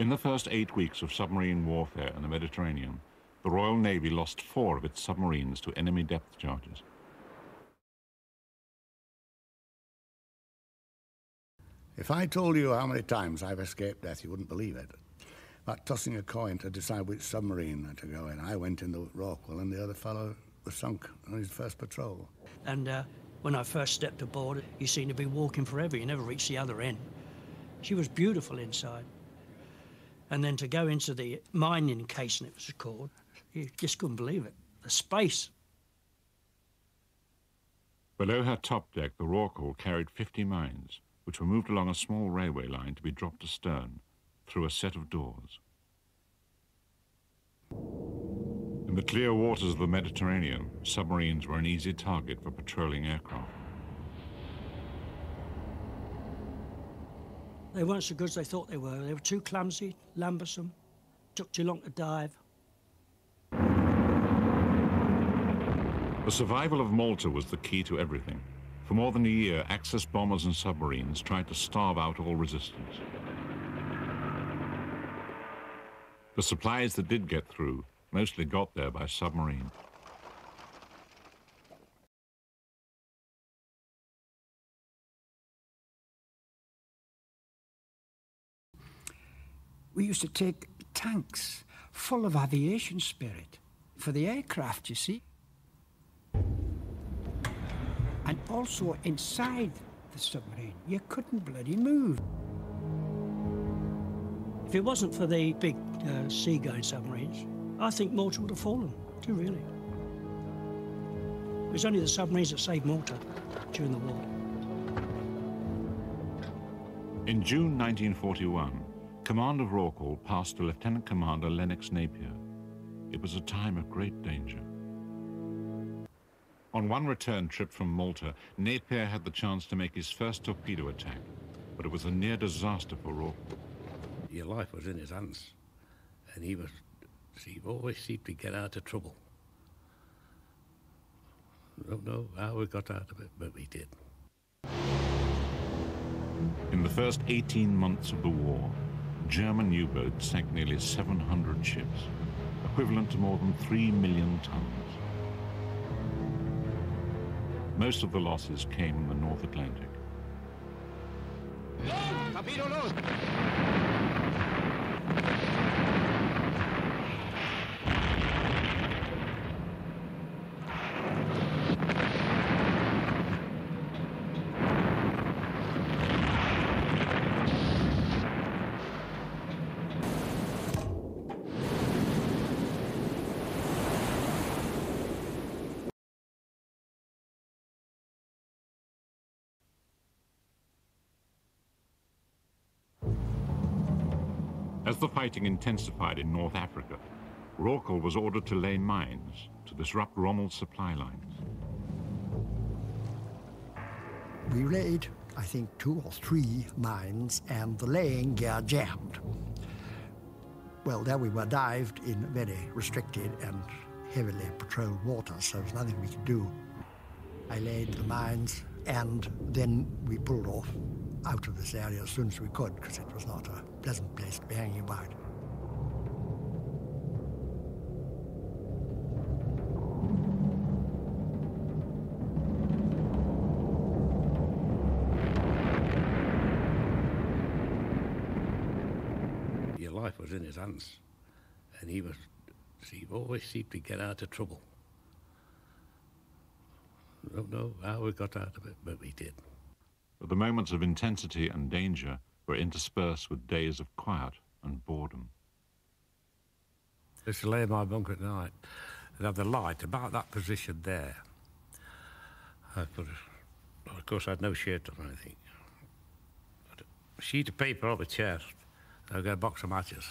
In the first 8 weeks of submarine warfare in the Mediterranean, the Royal Navy lost 4 of its submarines to enemy depth charges. If I told you how many times I've escaped death, you wouldn't believe it. Like tossing a coin to decide which submarine to go in. I went in the Rorqual and the other fellow was sunk on his first patrol. And when I first stepped aboard, you seemed to be walking forever. You never reached the other end. She was beautiful inside. And then to go into the mining casing, it was called, you just couldn't believe it. The space. Below her top deck, the Rorqual carried 50 mines, which were moved along a small railway line to be dropped astern through a set of doors. In the clear waters of the Mediterranean, submarines were an easy target for patrolling aircraft. They weren't so good as they thought they were. They were too clumsy, lumbersome, took too long to dive. The survival of Malta was the key to everything. For more than a year, Axis bombers and submarines tried to starve out all resistance. The supplies that did get through mostly got there by submarine. We used to take tanks full of aviation spirit for the aircraft, you see. And also inside the submarine, you couldn't bloody move. If it wasn't for the big sea-going submarines, I think Malta would have fallen, too, really. It was only the submarines that saved Malta during the war. In June 1941, command of Rorqual passed to Lieutenant Commander Lennox Napier. It was a time of great danger. On one return trip from Malta, Napier had the chance to make his first torpedo attack, but it was a near disaster for Rorqual. Your life was in his hands, and he always seemed to get out of trouble. I don't know how we got out of it, but we did. In the first 18 months of the war, German U-boats sank nearly 700 ships, equivalent to more than 3 million tons. Most of the losses came in the North Atlantic. Torpedo load! As the fighting intensified in North Africa, Rorqual was ordered to lay mines to disrupt Rommel's supply lines. We laid, I think, 2 or 3 mines, and the laying gear jammed. Well, there we were dived in very restricted and heavily patrolled waters, so there was nothing we could do. I laid the mines, and then we pulled off out of this area as soon as we could, because it was not a pleasant place to be hanging about. Your life was in his hands, and he always seemed to get out of trouble. I don't know how we got out of it, but we did. But the moments of intensity and danger were interspersed with days of quiet and boredom. I used to lay in my bunk at night and have the light about that position there. Of course, I had no shirt on or anything. A sheet of paper on the chest, and I'd get a box of matches,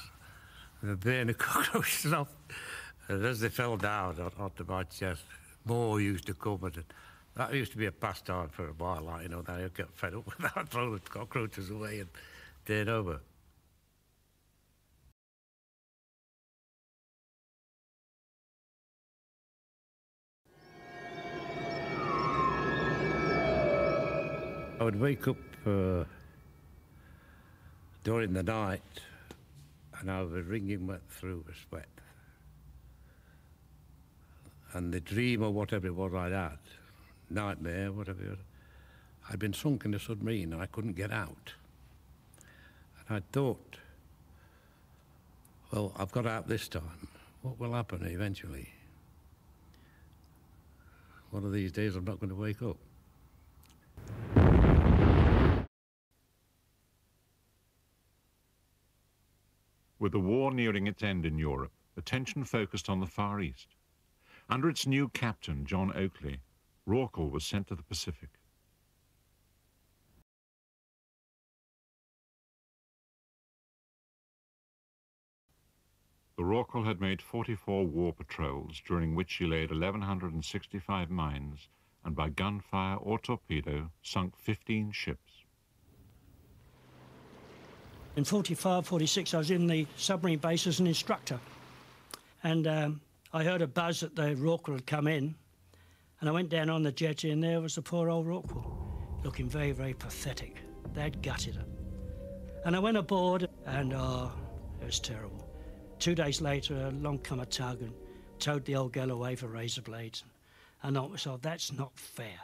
and I'd burn the cockroaches off. And as they fell down onto my chest, more used to come, and that used to be a pastime for a while, like, you know, then I'd get fed up with that, throw the cockroaches away and turn over. I would wake up during the night and I was wringing wet through with sweat. And the dream or whatever it was I'd had, nightmare, whatever it was, I'd been sunk in a submarine and I couldn't get out. And I thought, well, I've got out this time. What will happen eventually? One of these days I'm not going to wake up. With the war nearing its end in Europe, attention focused on the Far East. Under its new captain, John Oakley, Rorqual was sent to the Pacific. The Rorqual had made 44 war patrols, during which she laid 1,165 mines and by gunfire or torpedo sunk 15 ships. In 45, 46, I was in the submarine base as an instructor. And I heard a buzz that the Rorqual had come in. And I went down on the jetty and there was the poor old Rorqual, looking very, very pathetic. They'd gutted her. And I went aboard and, oh, it was terrible. 2 days later, along come a tug and towed the old girl away for razor blades. And I thought to myself, that's not fair.